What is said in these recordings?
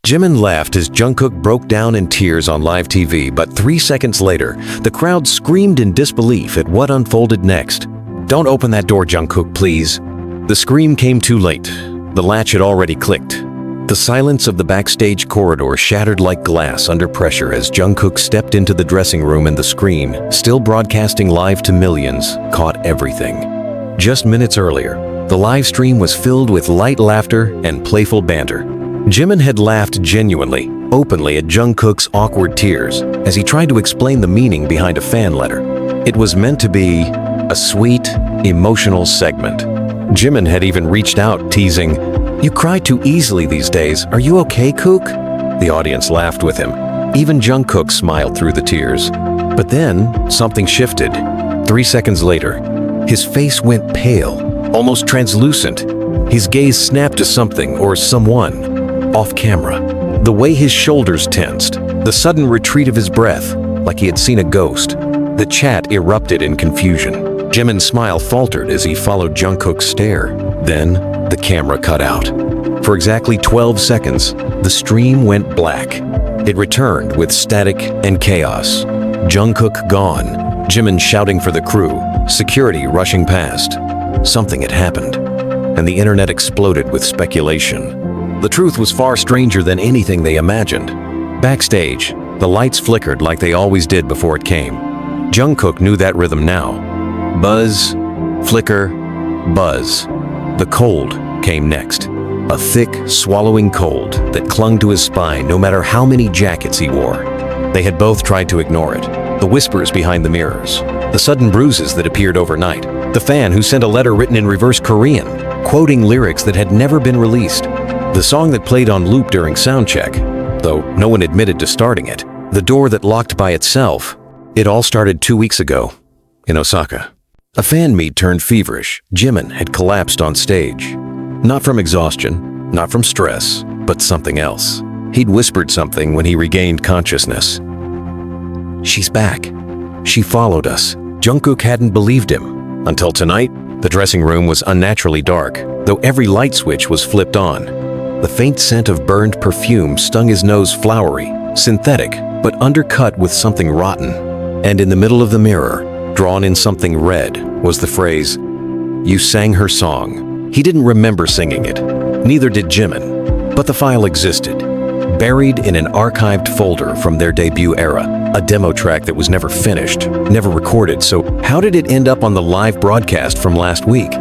Jimin laughed as Jungkook broke down in tears on live TV, but 3 seconds later, the crowd screamed in disbelief at what unfolded next. "Don't open that door, Jungkook, please." The scream came too late. The latch had already clicked. The silence of the backstage corridor shattered like glass under pressure as Jungkook stepped into the dressing room, and the screen, still broadcasting live to millions, caught everything. Just minutes earlier, the live stream was filled with light laughter and playful banter. Jimin had laughed genuinely, openly at Jungkook's awkward tears as he tried to explain the meaning behind a fan letter. It was meant to be a sweet, emotional segment. Jimin had even reached out, teasing, "You cry too easily these days. Are you okay, Kook?" The audience laughed with him. Even Jungkook smiled through the tears. But then, something shifted. 3 seconds later, his face went pale, almost translucent. His gaze snapped to something or someone off camera. The way his shoulders tensed, the sudden retreat of his breath, like he had seen a ghost. The chat erupted in confusion. Jimin's smile faltered as he followed Jungkook's stare. Then, the camera cut out. For exactly 12 seconds, the stream went black. It returned with static and chaos. Jungkook gone, Jimin shouting for the crew, security rushing past. Something had happened, and the internet exploded with speculation. The truth was far stranger than anything they imagined. Backstage, the lights flickered like they always did before it came. Jungkook knew that rhythm now. Buzz, flicker, buzz. The cold came next. A thick, swallowing cold that clung to his spine no matter how many jackets he wore. They had both tried to ignore it. The whispers behind the mirrors, the sudden bruises that appeared overnight, the fan who sent a letter written in reverse Korean, quoting lyrics that had never been released, the song that played on loop during soundcheck, though no one admitted to starting it, the door that locked by itself. It all started 2 weeks ago, in Osaka. A fan meet turned feverish. Jimin had collapsed on stage. Not from exhaustion, not from stress, but something else. He'd whispered something when he regained consciousness. "She's back. She followed us." Jungkook hadn't believed him. Until tonight, the dressing room was unnaturally dark, though every light switch was flipped on. The faint scent of burned perfume stung his nose, flowery, synthetic, but undercut with something rotten. And in the middle of the mirror, drawn in something red, was the phrase, "You sang her song." He didn't remember singing it. Neither did Jimin. But the file existed, buried in an archived folder from their debut era, a demo track that was never finished, never recorded. So how did it end up on the live broadcast from last week?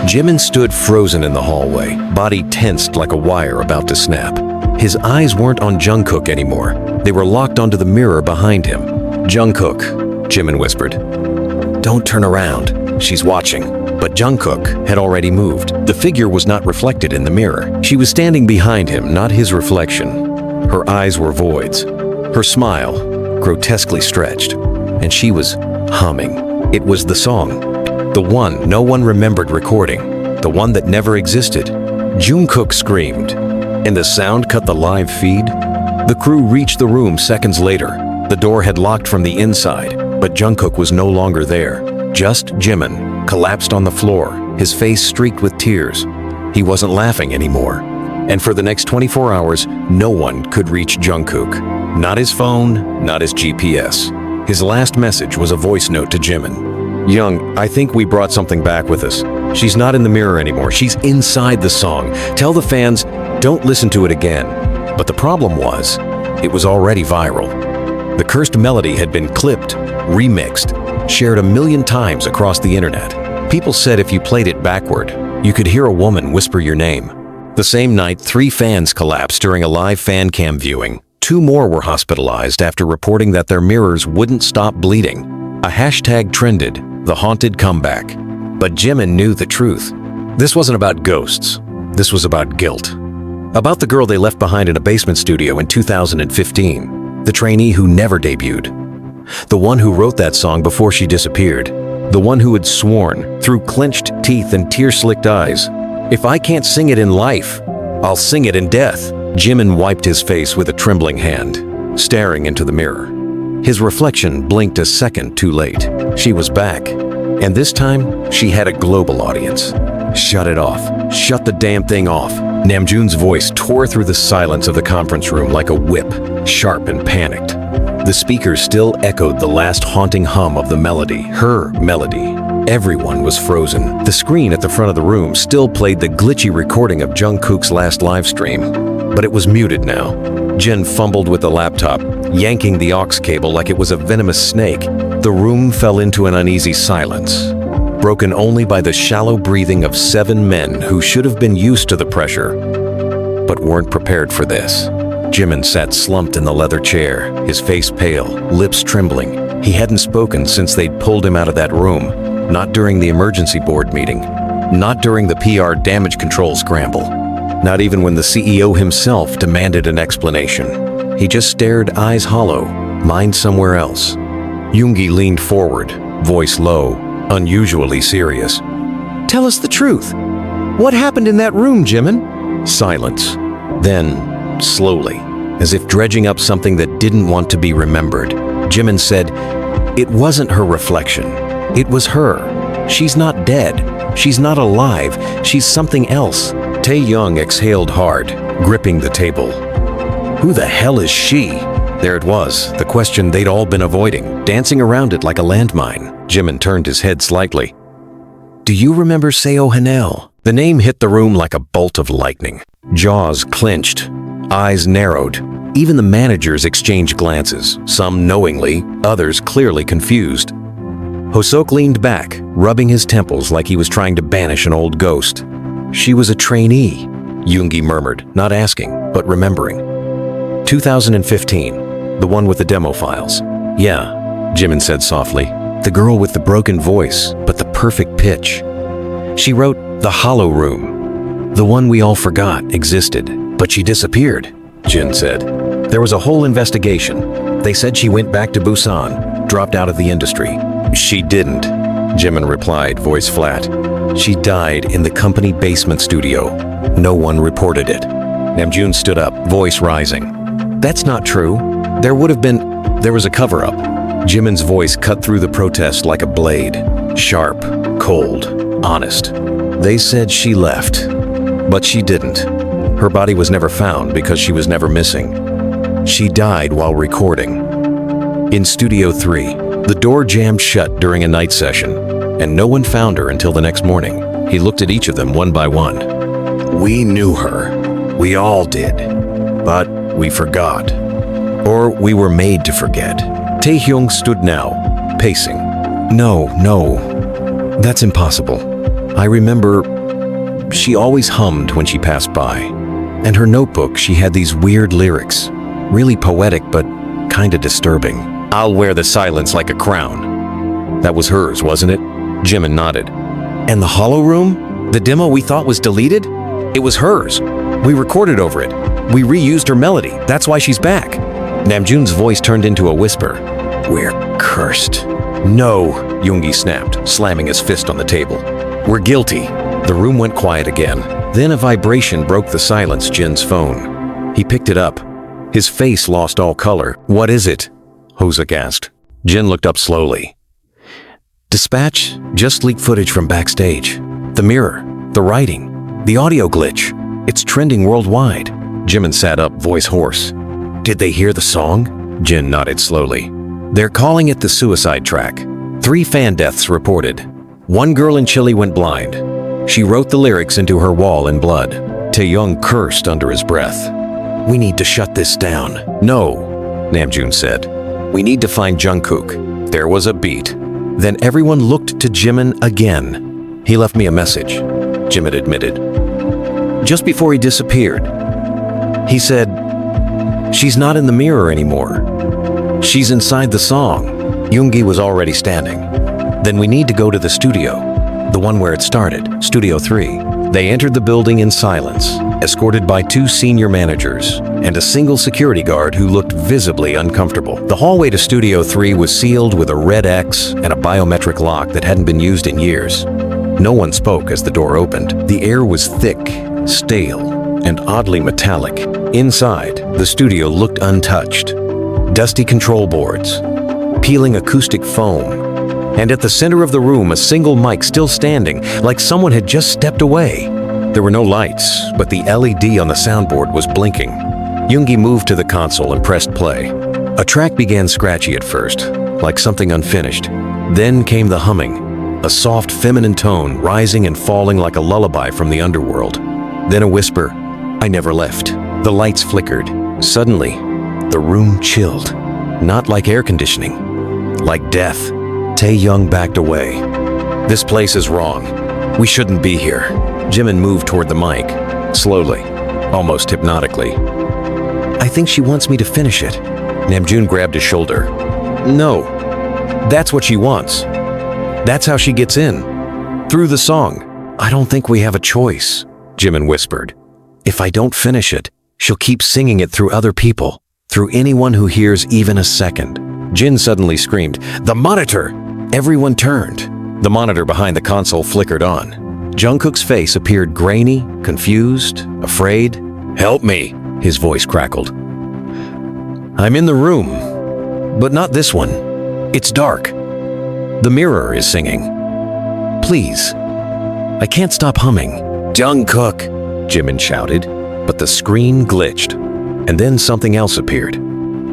Jimin stood frozen in the hallway, body tensed like a wire about to snap. His eyes weren't on Jungkook anymore. They were locked onto the mirror behind him. "Jungkook," Jimin whispered. "Don't turn around. She's watching." But Jungkook had already moved. The figure was not reflected in the mirror. She was standing behind him, not his reflection. Her eyes were voids. Her smile, grotesquely stretched. And she was humming. It was the song. The one no one remembered recording. The one that never existed. Jungkook screamed, and the sound cut the live feed. The crew reached the room seconds later. The door had locked from the inside, but Jungkook was no longer there. Just Jimin, collapsed on the floor, his face streaked with tears. He wasn't laughing anymore. And for the next 24 hours, no one could reach Jungkook. Not his phone, not his GPS. His last message was a voice note to Jimin. "Young, I think we brought something back with us. She's not in the mirror anymore. She's inside the song. Tell the fans, don't listen to it again." But the problem was, it was already viral. The cursed melody had been clipped, remixed, shared a million times across the internet. People said if you played it backward, you could hear a woman whisper your name. The same night, 3 fans collapsed during a live fan cam viewing. 2 more were hospitalized after reporting that their mirrors wouldn't stop bleeding. A hashtag trended, the haunted comeback. But Jimin knew the truth. This wasn't about ghosts. This was about guilt. About the girl they left behind in a basement studio in 2015. The trainee who never debuted. The one who wrote that song before she disappeared. The one who had sworn, through clenched teeth and tear-slicked eyes, "If I can't sing it in life, I'll sing it in death." Jimin wiped his face with a trembling hand, staring into the mirror. His reflection blinked a second too late. She was back. And this time, she had a global audience. Shut it off. Shut the damn thing off. Namjoon's voice tore through the silence of the conference room like a whip, sharp and panicked. The speakers still echoed the last haunting hum of the melody, her melody. Everyone was frozen. The screen at the front of the room still played the glitchy recording of Jungkook's last live stream, but it was muted now. Jin fumbled with the laptop, yanking the aux cable like it was a venomous snake. The room fell into an uneasy silence, broken only by the shallow breathing of 7 men who should have been used to the pressure, but weren't prepared for this. Jimin sat slumped in the leather chair, his face pale, lips trembling. He hadn't spoken since they'd pulled him out of that room, not during the emergency board meeting, not during the PR damage control scramble, not even when the CEO himself demanded an explanation. He just stared, eyes hollow, mind somewhere else. Yoongi leaned forward, voice low, unusually serious. "Tell us the truth. What happened in that room, Jimin?" Silence. Then, slowly, as if dredging up something that didn't want to be remembered, Jimin said, "It wasn't her reflection. It was her. She's not dead. She's not alive. She's something else." Taehyung exhaled hard, gripping the table. Who the hell is she? There it was, the question they'd all been avoiding, dancing around it like a landmine. Jimin turned his head slightly. "Do you remember Seo Hanel?" The name hit the room like a bolt of lightning. Jaws clenched, eyes narrowed. Even the managers exchanged glances, some knowingly, others clearly confused. Hosok leaned back, rubbing his temples like he was trying to banish an old ghost. "She was a trainee," Yoongi murmured, not asking, but remembering. 2015, the one with the demo files. "Yeah," Jimin said softly. "The girl with the broken voice, but the perfect pitch. She wrote The Hollow Room, the one we all forgot existed, but she disappeared," Jin said. "There was a whole investigation. They said she went back to Busan, dropped out of the industry." "She didn't," Jimin replied, voice flat. "She died in the company basement studio. No one reported it." Namjoon stood up, voice rising. "That's not true. There was a cover-up." Jimin's voice cut through the protest like a blade. Sharp, cold, honest. "They said she left, but she didn't. Her body was never found because she was never missing. She died while recording. In Studio 3, the door jammed shut during a night session, and no one found her until the next morning." He looked at each of them one by one. "We knew her. We all did. But we forgot. Or we were made to forget." Taehyung stood now, pacing. No, that's impossible. I remember she always hummed when she passed by. And her notebook, she had these weird lyrics. Really poetic, but kinda disturbing. "I'll wear the silence like a crown." That was hers, wasn't it? Jimin nodded. "And the Hollow Room? The demo we thought was deleted? It was hers. We recorded over it. We reused her melody. That's why she's back." Namjoon's voice turned into a whisper. "We're cursed." "No," Yoongi snapped, slamming his fist on the table. "We're guilty." The room went quiet again. Then a vibration broke the silence. Jin's phone. He picked it up. His face lost all color. "What is it?" Hosok asked. Jin looked up slowly. "Dispatch, just leaked footage from backstage. The mirror, the writing, the audio glitch. It's trending worldwide." Jimin sat up, voice hoarse. "Did they hear the song?" Jin nodded slowly. "They're calling it the suicide track. 3 fan deaths reported. 1 girl in Chile went blind. She wrote the lyrics into her wall in blood." Taehyung cursed under his breath. "We need to shut this down." "No," Namjoon said. "We need to find Jungkook." There was a beat. Then everyone looked to Jimin again. "He left me a message," Jimin admitted. "Just before he disappeared. He said, 'She's not in the mirror anymore. She's inside the song.'" Yoongi was already standing. "Then we need to go to the studio. The one where it started, Studio 3. They entered the building in silence, escorted by 2 senior managers and a single security guard who looked visibly uncomfortable. The hallway to Studio 3 was sealed with a red X and a biometric lock that hadn't been used in years. No one spoke as the door opened. The air was thick, stale, and oddly metallic. Inside, the studio looked untouched. Dusty control boards, peeling acoustic foam, and at the center of the room, a single mic still standing, like someone had just stepped away. There were no lights, but the LED on the soundboard was blinking. Yoongi moved to the console and pressed play. A track began scratchy at first, like something unfinished. Then came the humming, a soft feminine tone rising and falling like a lullaby from the underworld. Then a whisper, "I never left." The lights flickered. Suddenly, the room chilled. Not like air conditioning, like death. Taehyung backed away. "This place is wrong. We shouldn't be here." Jimin moved toward the mic, slowly, almost hypnotically. "I think she wants me to finish it." Namjoon grabbed his shoulder. "No, that's what she wants. That's how she gets in. Through the song." "I don't think we have a choice," Jimin whispered. "If I don't finish it, she'll keep singing it through other people, through anyone who hears even a second." Jin suddenly screamed, "The monitor!" Everyone turned. The monitor behind the console flickered on. Jungkook's face appeared grainy, confused, afraid. "Help me," his voice crackled. "I'm in the room, but not this one. It's dark. The mirror is singing. Please. I can't stop humming." "Jungkook!" Jimin shouted, but the screen glitched. And then something else appeared.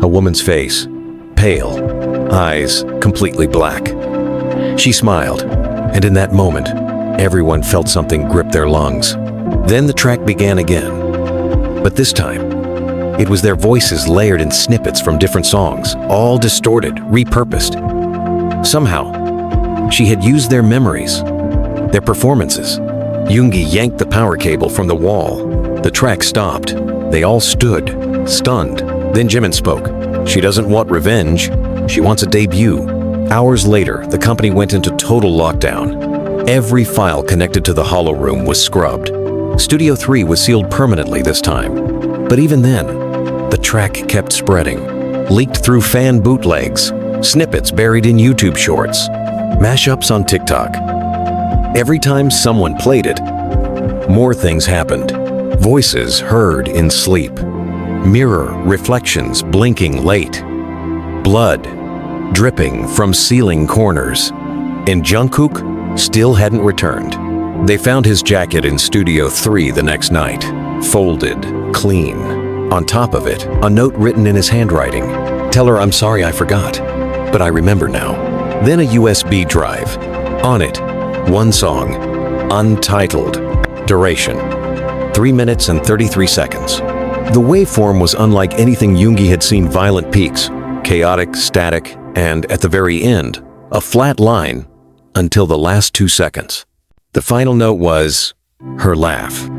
A woman's face, pale, eyes completely black. She smiled, and in that moment, everyone felt something grip their lungs. Then the track began again. But this time, it was their voices layered in snippets from different songs, all distorted, repurposed. Somehow, she had used their memories, their performances. Yoongi yanked the power cable from the wall. The track stopped. They all stood, stunned. Then Jimin spoke. "She doesn't want revenge. She wants a debut." Hours later, the company went into total lockdown. Every file connected to the Hollow Room was scrubbed. Studio 3 was sealed permanently this time. But even then, the track kept spreading, leaked through fan bootlegs, snippets buried in YouTube shorts, mashups on TikTok. Every time someone played it, more things happened. Voices heard in sleep. Mirror reflections blinking late. Blood dripping from ceiling corners. And Jungkook still hadn't returned. They found his jacket in Studio 3 the next night, folded, clean. On top of it, a note written in his handwriting. "Tell her I'm sorry I forgot, but I remember now." Then a USB drive. On it, one song, untitled, duration, 3 minutes and 33 seconds. The waveform was unlike anything Yoongi had seen. Violent peaks, chaotic, static, and at the very end, a flat line until the last 2 seconds. The final note was her laugh.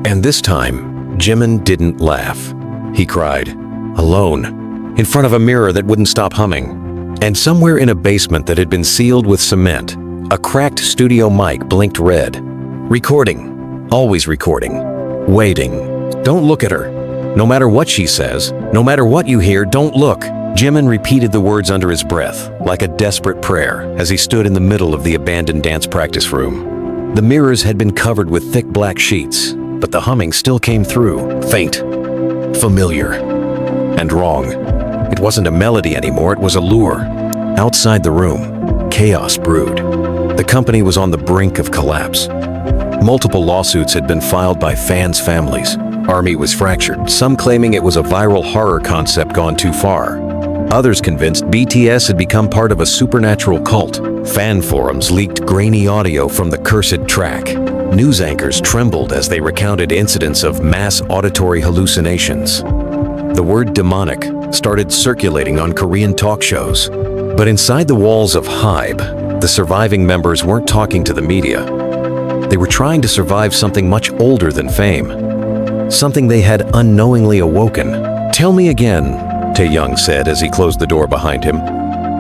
And this time, Jimin didn't laugh. He cried, alone, in front of a mirror that wouldn't stop humming. And somewhere in a basement that had been sealed with cement, a cracked studio mic blinked red. Recording, always recording, waiting. Don't look at her. No matter what she says, no matter what you hear, don't look. Jimin repeated the words under his breath, like a desperate prayer, as he stood in the middle of the abandoned dance practice room. The mirrors had been covered with thick black sheets, but the humming still came through, faint, familiar, and wrong. It wasn't a melody anymore, it was a lure. Outside the room, chaos brewed. The company was on the brink of collapse. Multiple lawsuits had been filed by fans' families. Army was fractured, some claiming it was a viral horror concept gone too far. Others convinced BTS had become part of a supernatural cult. Fan forums leaked grainy audio from the cursed track. News anchors trembled as they recounted incidents of mass auditory hallucinations. The word demonic started circulating on Korean talk shows. But inside the walls of HYBE, the surviving members weren't talking to the media. They were trying to survive something much older than fame. Something they had unknowingly awoken. "Tell me again," Taehyung said as he closed the door behind him.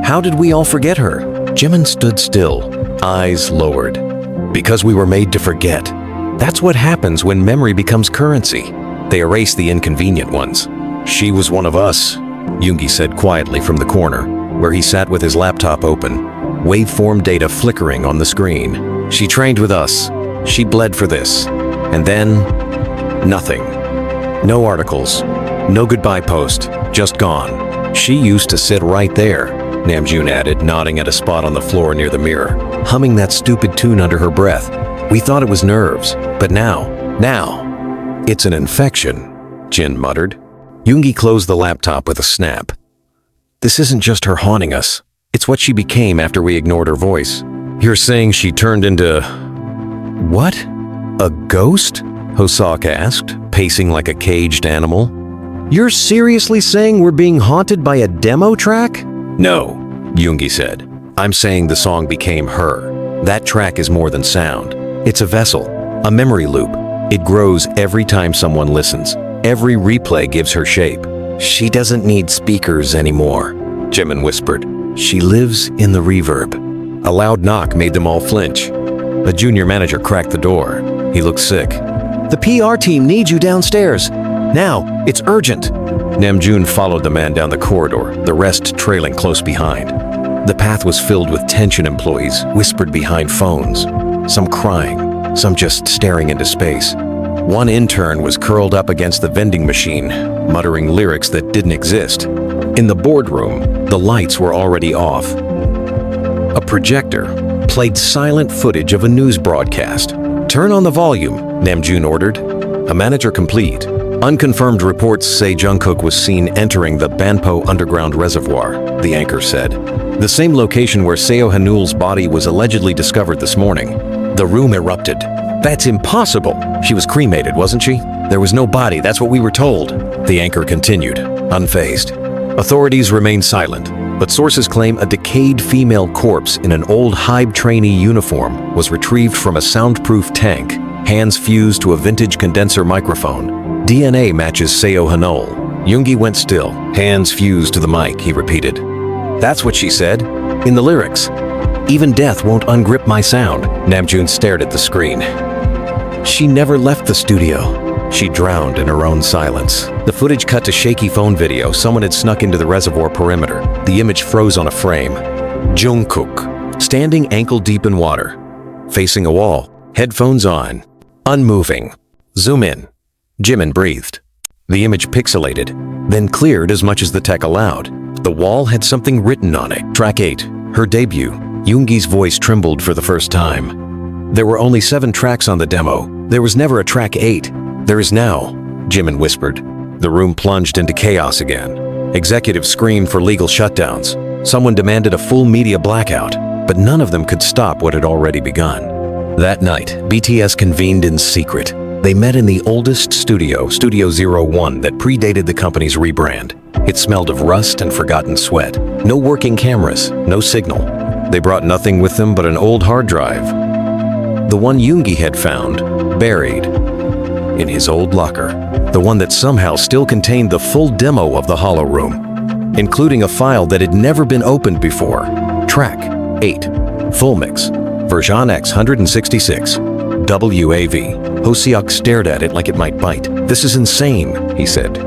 "How did we all forget her?" Jimin stood still, eyes lowered. "Because we were made to forget. That's what happens when memory becomes currency. They erase the inconvenient ones. She was one of us," Yoongi said quietly from the corner, where he sat with his laptop open, waveform data flickering on the screen. "She trained with us. She bled for this. And then, nothing. No articles. No goodbye post. Just gone. She used to sit right there," Namjoon added, nodding at a spot on the floor near the mirror, humming that stupid tune under her breath. "We thought it was nerves, but now, Now, it's an infection, Jin muttered. Yoongi closed the laptop with a snap. This isn't just her haunting us. It's what she became after we ignored her voice. You're saying she turned into... What? A ghost? Hosaka asked, pacing like a caged animal. You're seriously saying we're being haunted by a demo track? No, Yoongi said. I'm saying the song became her. That track is more than sound. It's a vessel, a memory loop. It grows every time someone listens. Every replay gives her shape. She doesn't need speakers anymore, Jimin whispered. She lives in the reverb. A loud knock made them all flinch. A junior manager cracked the door. He looked sick. The PR team needs you downstairs. Now, it's urgent. Namjoon followed the man down the corridor, the rest trailing close behind. The path was filled with tension. Employees whispered behind phones, some crying, some just staring into space. One intern was curled up against the vending machine, muttering lyrics that didn't exist. In the boardroom, the lights were already off. A projector played silent footage of a news broadcast. Turn on the volume, Namjoon ordered. A manager complete. Unconfirmed reports say Jungkook was seen entering the Banpo underground reservoir, the anchor said. The same location where Seo Hanul's body was allegedly discovered this morning. The room erupted. That's impossible. She was cremated, wasn't she? There was no body, that's what we were told. The anchor continued, unfazed. Authorities remain silent, but sources claim a decayed female corpse in an old Hybe trainee uniform was retrieved from a soundproof tank, hands fused to a vintage condenser microphone. DNA matches Seo Hanul. Yoongi went still, hands fused to the mic, he repeated. That's what she said, in the lyrics. Even death won't ungrip my sound. Namjoon stared at the screen. She never left the studio. She drowned in her own silence. The footage cut to shaky phone video. Someone had snuck into the reservoir perimeter. The image froze on a frame. Jungkook, standing ankle-deep in water, facing a wall, headphones on, unmoving. Zoom in. Jimin breathed. The image pixelated, then cleared as much as the tech allowed. The wall had something written on it. Track 8, her debut. Yoongi's voice trembled for the first time. There were only 7 tracks on the demo. There was never a track 8. There is now, Jimin whispered. The room plunged into chaos again. Executives screamed for legal shutdowns. Someone demanded a full media blackout, but none of them could stop what had already begun. That night, BTS convened in secret. They met in the oldest studio, Studio 01, that predated the company's rebrand. It smelled of rust and forgotten sweat. No working cameras, no signal. They brought nothing with them but an old hard drive. The one Yoongi had found, buried in his old locker. The one that somehow still contained the full demo of the Hollow Room, including a file that had never been opened before. Track 8, full mix, version X 166, WAV. Hoseok stared at it like it might bite. This is insane, he said.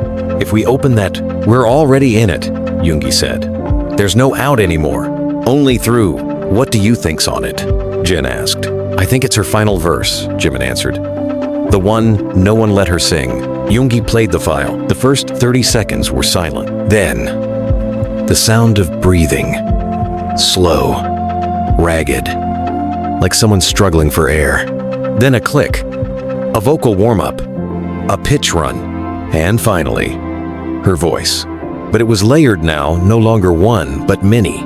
If we open that, we're already in it, Yoongi said. There's no out anymore, only through. What do you think's on it? Jin asked. I think it's her final verse, Jimin answered. The one no one let her sing. Yoongi played the file. The first 30 seconds were silent. Then, the sound of breathing. Slow, ragged, like someone struggling for air. Then a click, a vocal warm-up, a pitch run, and finally, her voice. But it was layered now, no longer one, but many,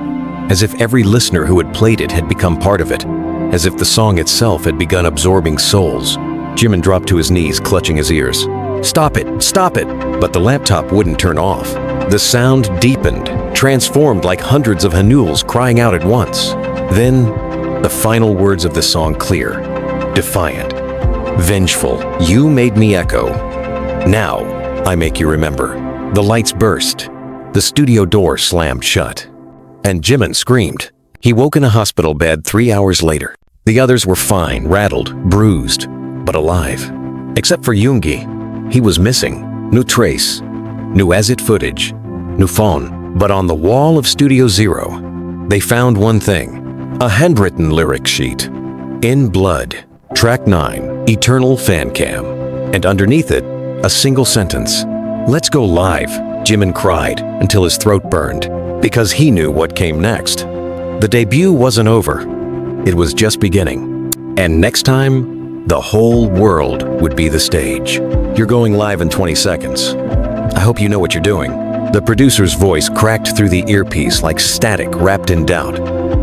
as if every listener who had played it had become part of it, as if the song itself had begun absorbing souls. Jimin dropped to his knees, clutching his ears. Stop it, stop it! But the laptop wouldn't turn off. The sound deepened, transformed like hundreds of Hanuls crying out at once. Then, the final words of the song clear, defiant, vengeful. You made me echo. Now, I make you remember. The lights burst. The studio door slammed shut. And Jimin screamed. He woke in a hospital bed 3 hours later. The others were fine, rattled, bruised, but alive. Except for Yoongi. He was missing. No trace. No as-it footage. No phone. But on the wall of Studio 0, they found one thing. A handwritten lyric sheet. In blood. Track 9. Eternal Fan Cam. And underneath it, a single sentence. Let's go live, Jimin cried until his throat burned, because he knew what came next. The debut wasn't over. It was just beginning. And next time, The whole world would be the stage. You're going live in 20 seconds. I hope you know what you're doing. The producer's voice cracked through the earpiece like static wrapped in doubt.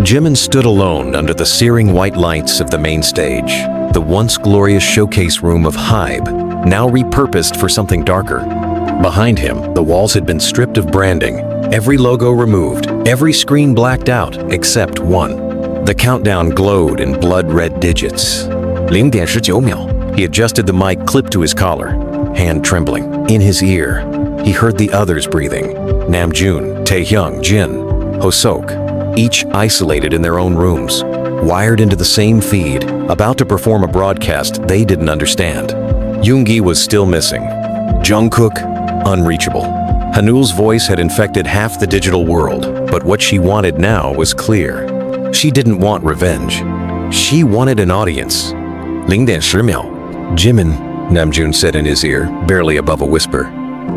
Jimin stood alone under the searing white lights of the main stage, the once glorious showcase room of Hybe, now repurposed for something darker. Behind him, the walls had been stripped of branding, every logo removed, every screen blacked out except one. The countdown glowed in blood-red digits. 0.19秒. He adjusted the mic clipped to his collar, hand trembling. In his ear, he heard the others breathing. Namjoon, Taehyung, Jin, Hoseok, each isolated in their own rooms, wired into the same feed, about to perform a broadcast they didn't understand. Yoongi was still missing. Jungkook, unreachable. Hanul's voice had infected half the digital world, but what she wanted now was clear. She didn't want revenge. She wanted an audience. 0.10秒. Jimin, Namjoon said in his ear, barely above a whisper.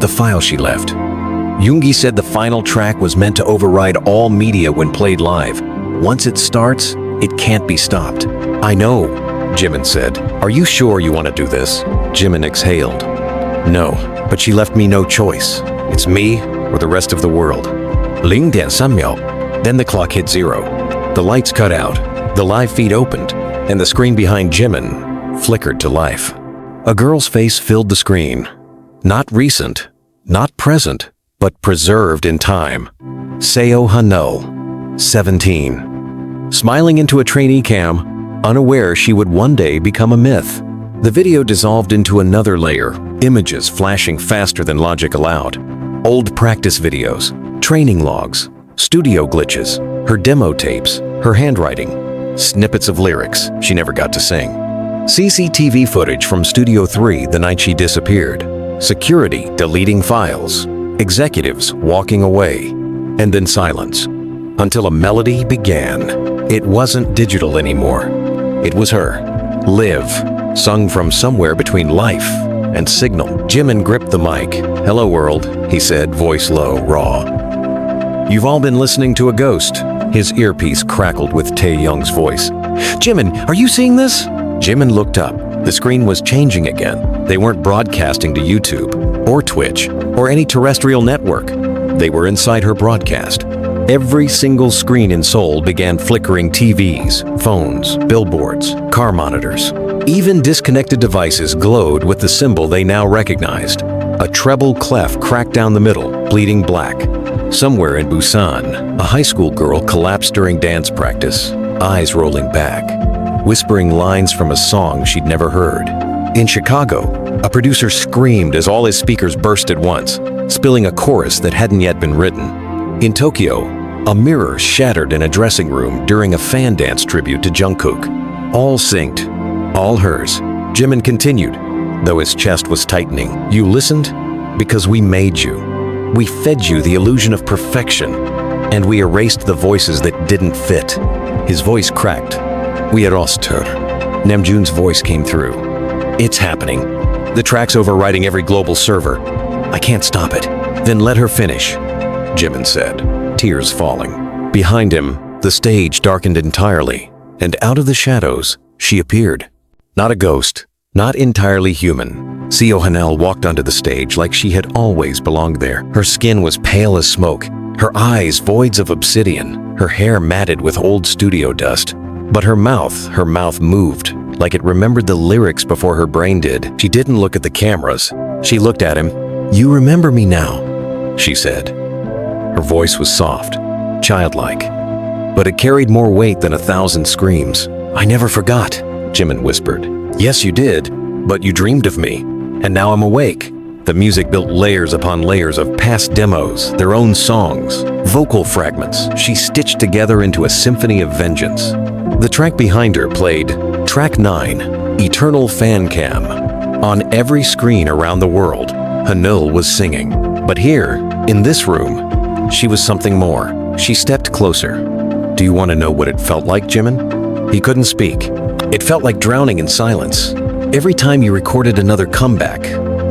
The file she left. Yoongi said the final track was meant to override all media when played live. Once it starts, it can't be stopped. I know, Jimin said. Are you sure you want to do this? Jimin exhaled. No, but she left me no choice. It's me or the rest of the world. 0.3秒. Then the clock hit 0. The lights cut out, the live feed opened, and the screen behind Jimin flickered to life. A girl's face filled the screen. Not recent, not present, but preserved in time. Seo Hanul, 17. Smiling into a trainee cam, unaware she would one day become a myth. The video dissolved into another layer, images flashing faster than logic allowed. Old practice videos, training logs, studio glitches, her demo tapes, her handwriting, snippets of lyrics she never got to sing. CCTV footage from Studio 3 the night she disappeared. Security deleting files. Executives walking away. And then silence. Until a melody began. It wasn't digital anymore. It was her. Live. Sung from somewhere between life and signal. Jimin gripped the mic. Hello world, he said, voice low, raw. You've all been listening to a ghost. His earpiece crackled with Taehyung's voice. Jimin, are you seeing this? Jimin looked up. The screen was changing again. They weren't broadcasting to YouTube, or Twitch, or any terrestrial network. They were inside her broadcast. Every single screen in Seoul began flickering TVs, phones, billboards, car monitors. Even disconnected devices glowed with the symbol they now recognized. A treble clef cracked down the middle, bleeding black. Somewhere in Busan, a high school girl collapsed during dance practice, eyes rolling back, whispering lines from a song she'd never heard. In Chicago, a producer screamed as all his speakers burst at once, spilling a chorus that hadn't yet been written. In Tokyo, a mirror shattered in a dressing room during a fan dance tribute to Jungkook. All synced, all hers. Jimin continued, though his chest was tightening. You listened because we made you. We fed you the illusion of perfection, and we erased the voices that didn't fit. His voice cracked. We had lost her. Namjoon's voice came through. It's happening. The track's overriding every global server. I can't stop it. Then let her finish, Jimin said, tears falling. Behind him, the stage darkened entirely, and out of the shadows, she appeared. Not a ghost, not entirely human. Seo Hanul walked onto the stage like she had always belonged there. Her skin was pale as smoke, her eyes voids of obsidian, her hair matted with old studio dust. But her mouth moved, like it remembered the lyrics before her brain did. She didn't look at the cameras. She looked at him. You remember me now, she said. Her voice was soft, childlike, but it carried more weight than 1,000 screams. I never forgot, Jimin whispered. Yes, you did, but you dreamed of me, and now I'm awake. The music built layers upon layers of past demos, their own songs, vocal fragments she stitched together into a symphony of vengeance. The track behind her played Track 9, Eternal Fan Cam. On every screen around the world, Hanul was singing. But here, in this room, she was something more. She stepped closer. Do you want to know what it felt like, Jimin? He couldn't speak. It felt like drowning in silence. Every time you recorded another comeback,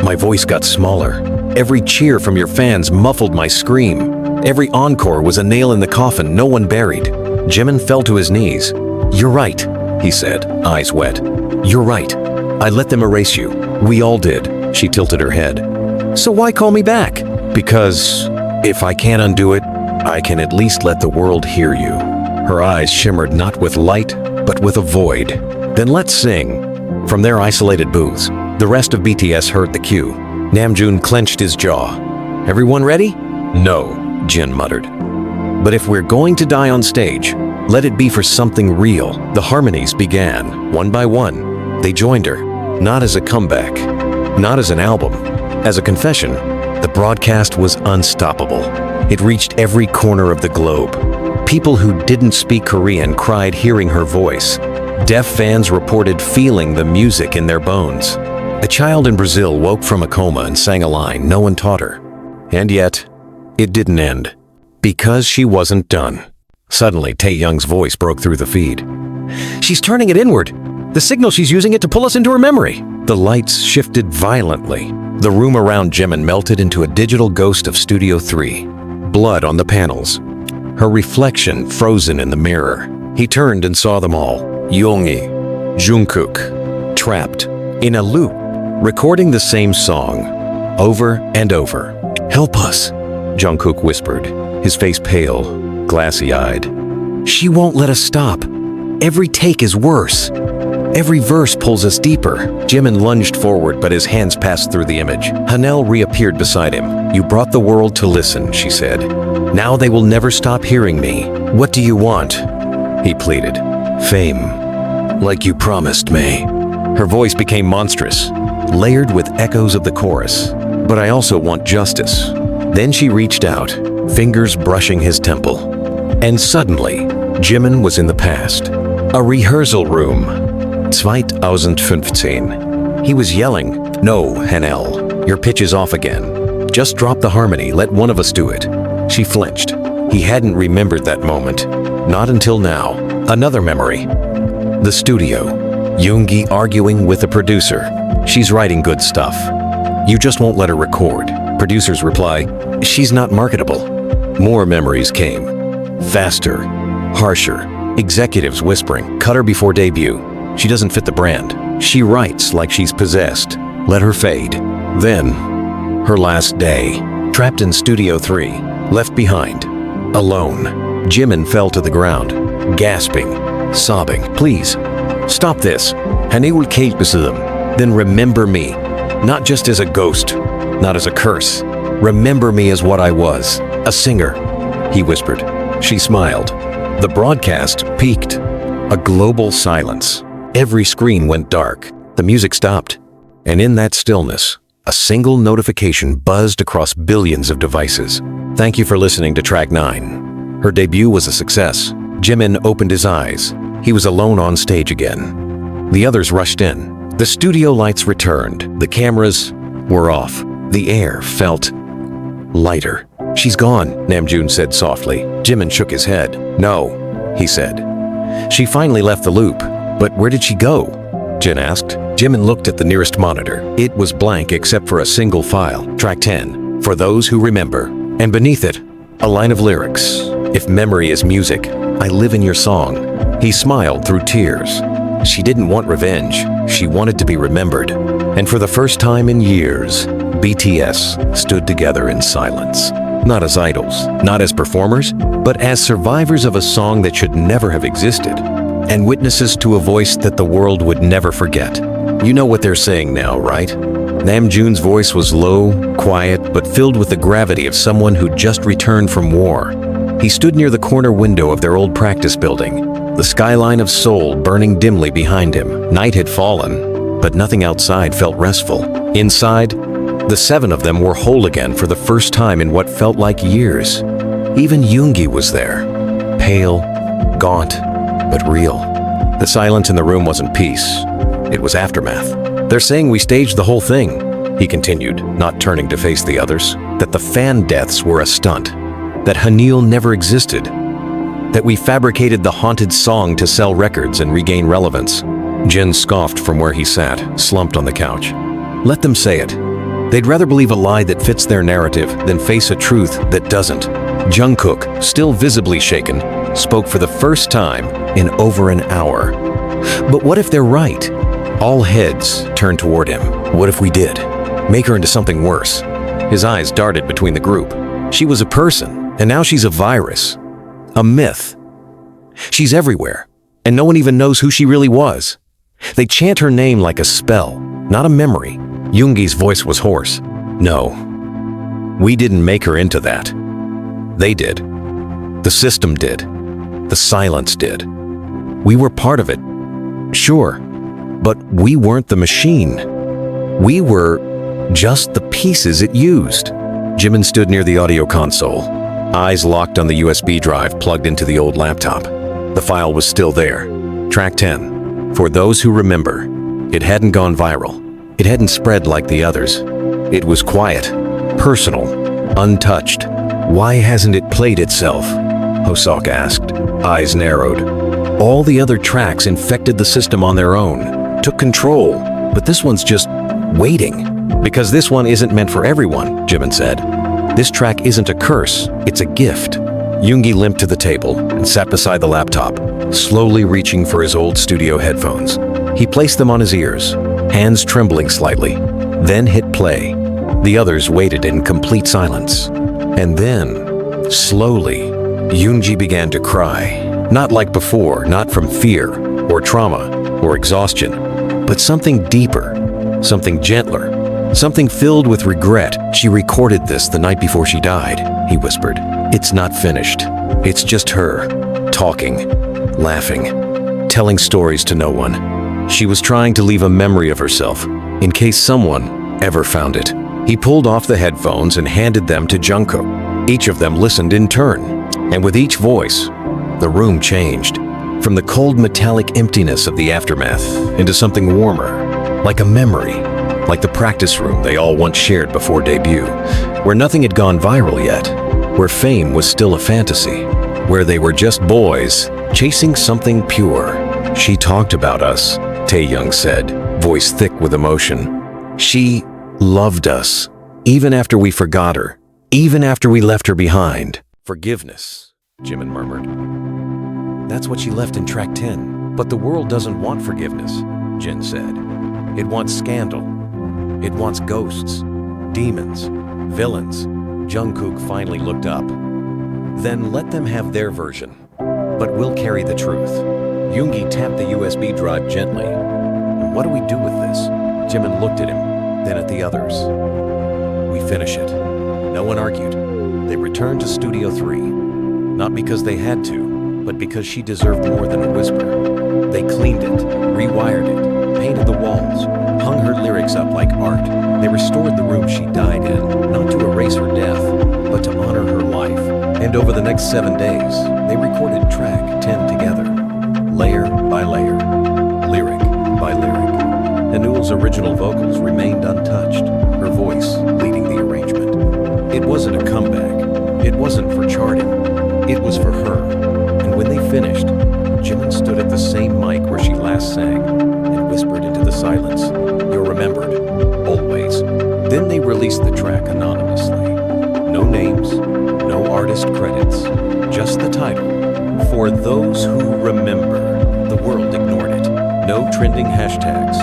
my voice got smaller. Every cheer from your fans muffled my scream. Every encore was a nail in the coffin no one buried. Jimin fell to his knees. You're right, he said, eyes wet. You're right. I let them erase you. We all did. She tilted her head. So why call me back? Because if I can't undo it, I can at least let the world hear you. Her eyes shimmered not with light, but with a void. Then let's sing. From their isolated booths, the rest of BTS heard the cue. Namjoon clenched his jaw. Everyone ready? No, Jin muttered. But if we're going to die on stage, let it be for something real. The harmonies began, one by one. They joined her, not as a comeback, not as an album, as a confession. The broadcast was unstoppable. It reached every corner of the globe. People who didn't speak Korean cried hearing her voice. Deaf fans reported feeling the music in their bones. A child in Brazil woke from a coma and sang a line no one taught her. And yet, it didn't end. Because she wasn't done. Suddenly, Taehyung's voice broke through the feed. She's turning it inward. The signal she's using it to pull us into her memory. The lights shifted violently. The room around Jimin melted into a digital ghost of Studio 3. Blood on the panels. Her reflection frozen in the mirror. He turned and saw them all. Jungkook, trapped, in a loop, recording the same song, over and over. Help us, Jungkook whispered, his face pale, glassy-eyed. She won't let us stop. Every take is worse. Every verse pulls us deeper. Jimin lunged forward, but his hands passed through the image. Hanel reappeared beside him. You brought the world to listen, she said. Now they will never stop hearing me. What do you want? He pleaded. Fame. Like you promised me. Her voice became monstrous, layered with echoes of the chorus. But I also want justice. Then she reached out, fingers brushing his temple. And suddenly, Jimin was in the past. A rehearsal room. 2015. He was yelling, No, Hanel, your pitch is off again. Just drop the harmony, let one of us do it. She flinched. He hadn't remembered that moment. Not until now. Another memory. The studio. Yoongi arguing with the producer. She's writing good stuff. You just won't let her record. Producer's reply, she's not marketable. More memories came. Faster. Harsher. Executives whispering, cut her before debut. She doesn't fit the brand. She writes like she's possessed. Let her fade. Then, her last day. Trapped in Studio 3. Left behind. Alone. Jimin fell to the ground. Gasping. Sobbing. Please. Stop this. Hani will them. Then remember me. Not just as a ghost. Not as a curse. Remember me as what I was. A singer. He whispered. She smiled. The broadcast peaked. A global silence. Every screen went dark. The music stopped. And in that stillness, a single notification buzzed across billions of devices. Thank you for listening to Track 9. Her debut was a success. Jimin opened his eyes. He was alone on stage again. The others rushed in. The studio lights returned. The cameras were off. The air felt lighter. She's gone, Namjoon said softly. Jimin shook his head. No, he said. She finally left the loop. But where did she go? Jin asked. Jimin looked at the nearest monitor. It was blank except for a single file. Track 10. For those who remember. And beneath it, a line of lyrics. If memory is music, I live in your song. He smiled through tears. She didn't want revenge. She wanted to be remembered. And for the first time in years, BTS stood together in silence. Not as idols, not as performers, but as survivors of a song that should never have existed. And witnesses to a voice that the world would never forget. You know what they're saying now, right? Namjoon's voice was low, quiet, but filled with the gravity of someone who'd just returned from war. He stood near the corner window of their old practice building, the skyline of Seoul burning dimly behind him. Night had fallen, but nothing outside felt restful. Inside, the 7 of them were whole again for the first time in what felt like years. Even Yoongi was there, pale, gaunt, but real. The silence in the room wasn't peace. It was aftermath. They're saying we staged the whole thing, he continued, not turning to face the others. That the fan deaths were a stunt. That Hanil never existed. That we fabricated the haunted song to sell records and regain relevance. Jin scoffed from where he sat, slumped on the couch. Let them say it. They'd rather believe a lie that fits their narrative than face a truth that doesn't. Jungkook, still visibly shaken, spoke for the first time in over an hour. But what if they're right? All heads turned toward him. What if we did? Make her into something worse. His eyes darted between the group. She was a person, and now she's a virus. A myth. She's everywhere, and no one even knows who she really was. They chant her name like a spell, not a memory. Yoongi's voice was hoarse. No, we didn't make her into that. They did. The system did. The silence did. We were part of it, sure, but we weren't the machine. We were just the pieces it used. Jimin stood near the audio console, eyes locked on the USB drive plugged into the old laptop. The file was still there. Track 10. For those who remember, it hadn't gone viral. It hadn't spread like the others. It was quiet, personal, untouched. Why hasn't it played itself? Hoseok asked, eyes narrowed. All the other tracks infected the system on their own, took control, but this one's just waiting. Because this one isn't meant for everyone, Jimin said. This track isn't a curse, it's a gift. Yoongi limped to the table and sat beside the laptop, slowly reaching for his old studio headphones. He placed them on his ears, hands trembling slightly, then hit play. The others waited in complete silence. And then, slowly, Yoongi began to cry. Not like before, not from fear, or trauma, or exhaustion, but something deeper, something gentler, something filled with regret. She recorded this the night before she died, he whispered. It's not finished. It's just her, talking, laughing, telling stories to no one. She was trying to leave a memory of herself, in case someone ever found it. He pulled off the headphones and handed them to Jungkook. Each of them listened in turn, and with each voice, the room changed. From the cold metallic emptiness of the aftermath into something warmer, like a memory, like the practice room they all once shared before debut, where nothing had gone viral yet, where fame was still a fantasy, where they were just boys chasing something pure. She talked about us, Taehyung said, voice thick with emotion. She loved us, even after we forgot her, even after we left her behind. Forgiveness, Jimin murmured. That's what she left in track 10. But the world doesn't want forgiveness, Jin said. It wants scandal. It wants ghosts, demons, villains. Jungkook finally looked up. Then let them have their version. But we'll carry the truth. Yoongi tapped the USB drive gently. What do we do with this? Jimin looked at him, then at the others. We finish it. No one argued. They returned to Studio 3. Not because they had to, but because she deserved more than a whisper. They cleaned it, rewired it, painted the walls, hung her lyrics up like art. They restored the room she died in, not to erase her death, but to honor her life. And over the next 7 days, they recorded track 10 together, layer by layer, lyric by lyric. Anuel's original vocals remained untouched, her voice leading the arrangement. It wasn't a comeback. It wasn't for charting. It was for her. And when they finished, Jimin stood at the same mic where she last sang and whispered into the silence, "You're remembered, always." Then they released the track anonymously. No names, no artist credits, just the title. For those who remember. The world ignored it. No trending hashtags.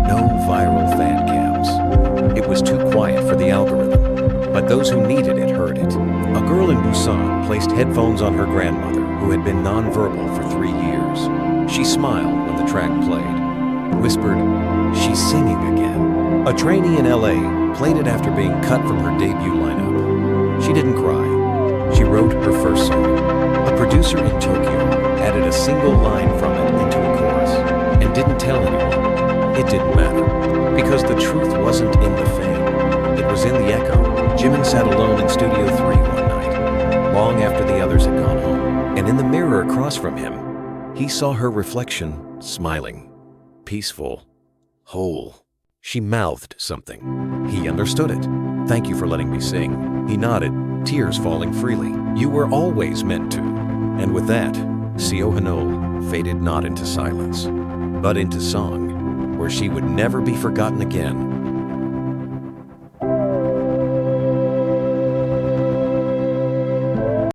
No viral fan cams. It was too quiet for the algorithm, but those who needed it heard it. A girl in Busan placed headphones on her grandmother, who had been nonverbal for 3 years. She smiled when the track played, whispered, "She's singing again." A trainee in LA played it after being cut from her debut lineup. She didn't cry. She wrote her first song. A producer in Tokyo added a single line from it into a chorus and didn't tell anyone. It didn't matter, because the truth wasn't in the fame. It was in the echo. Jimin sat alone in Studio 3 one night, long after the others had gone home, and in the mirror across from him, he saw her reflection, smiling, peaceful, whole. She mouthed something. He understood it. "Thank you for letting me sing." He nodded, tears falling freely. "You were always meant to." And with that, Seo Hanol faded not into silence, but into song, where she would never be forgotten again.